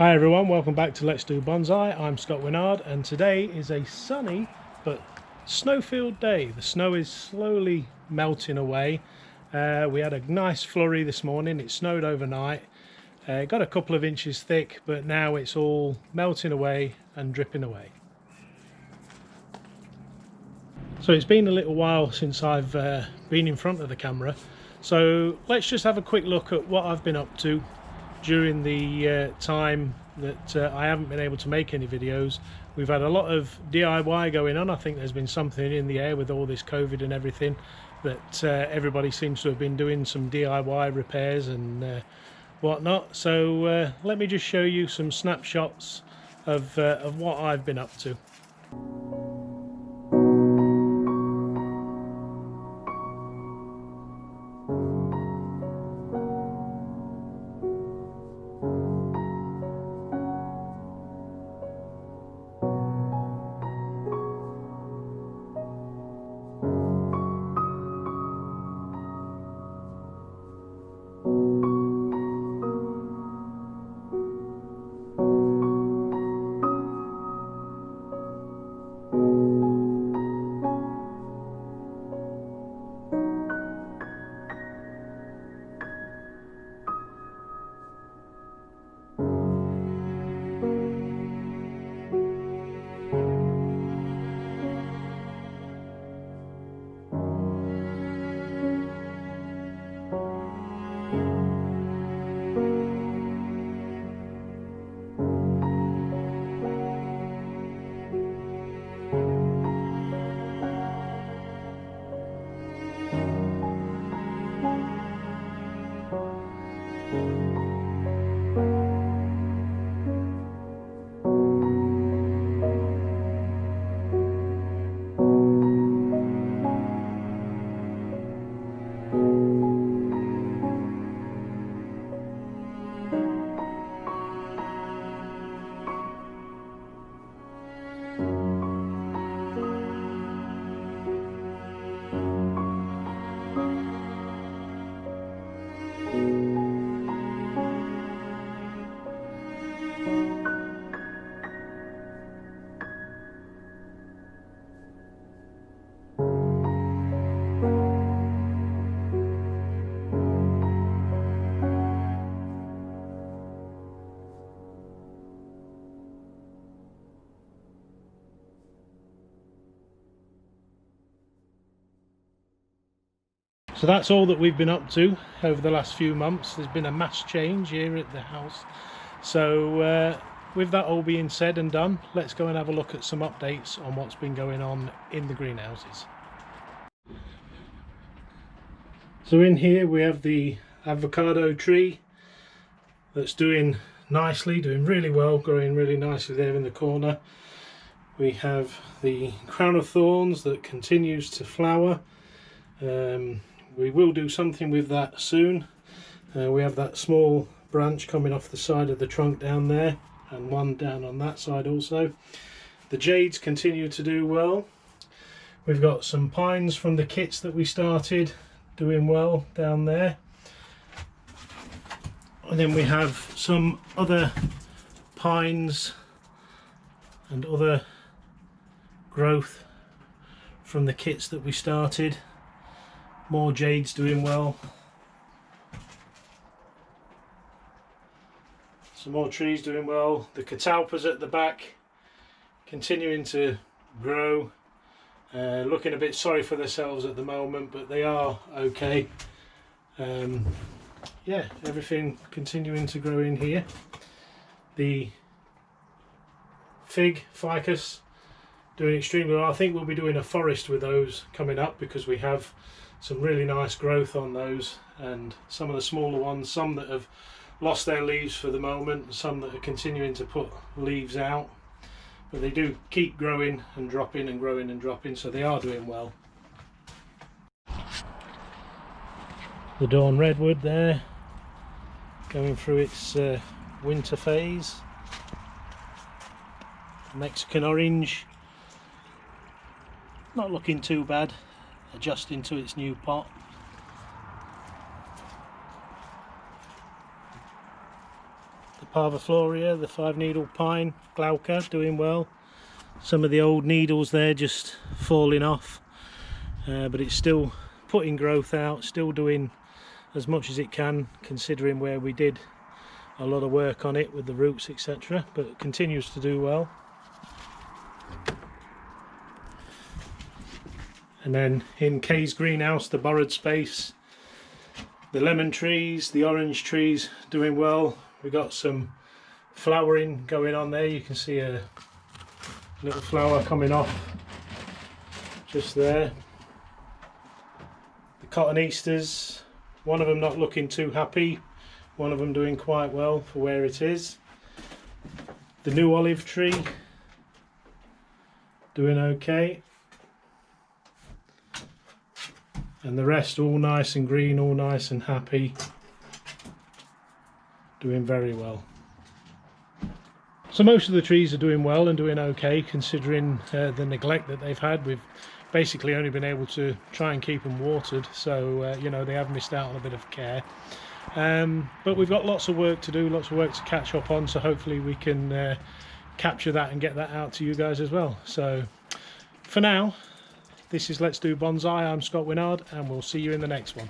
Hi everyone, welcome back to Let's Do Bonsai. I'm Scott Winard and today is a sunny but snow-filled day. The snow is slowly melting away. We had a nice flurry this morning. It snowed overnight. Got a couple of inches thick, but now it's all melting away and dripping away. So it's been a little while since I've been in front of the camera. So let's just have a quick look at what I've been up to during the time that I haven't been able to make any videos. We've had a lot of DIY going on. I think there's been something in the air with all this COVID and everything that everybody seems to have been doing some DIY repairs and whatnot. So let me just show you some snapshots of what I've been up to. So that's all that we've been up to over the last few months. There's been a mass change here at the house. So with that all being said and done, let's go and have a look at some updates on what's been going on in the greenhouses. So in here we have the avocado tree that's doing nicely, doing really well, growing really nicely there in the corner. We have the crown of thorns that continues to flower. We will do something with that soon. We have that small branch coming off the side of the trunk down there, and one down on that side also. The jades continue to do well. We've got some pines from the kits that we started doing well down there. And then we have some other pines and other growth from the kits that we started. More jades doing well. Some more trees doing well. The catalpas at the back continuing to grow. Looking a bit sorry for themselves at the moment, but they are okay. Yeah, everything continuing to grow in here. The ficus doing extremely well. I think we'll be doing a forest with those coming up because we have some really nice growth on those, and some of the smaller ones, some that have lost their leaves for the moment, some that are continuing to put leaves out, but they do keep growing and dropping and growing and dropping, so they are doing well. The dawn redwood there going through its winter phase. Mexican orange not looking too bad, adjusting to its new pot. the parvifloria, the 5-needle pine, glauca, doing well. Some of the old needles there just falling off, but it's still putting growth out, still doing as much as it can, considering where we did a lot of work on it with the roots, etc., but it continues to do well. And then in Kay's greenhouse, the borrowed space, the lemon trees, the orange trees doing well. We got some flowering going on there. You can see a little flower coming off just there. The cotoneasters, one of them not looking too happy, one of them doing quite well for where it is. The new olive tree doing okay, and the rest all nice and green, all nice and happy, doing very well. So most of the trees are doing well and doing okay, considering the neglect that they've had. We've basically only been able to try and keep them watered, so you know, they have missed out on a bit of care. But we've got lots of work to do, lots of work to catch up on, so hopefully we can capture that and get that out to you guys as well. So for now, this is Let's Do Bonsai. I'm Scott Winard, and we'll see you in the next one.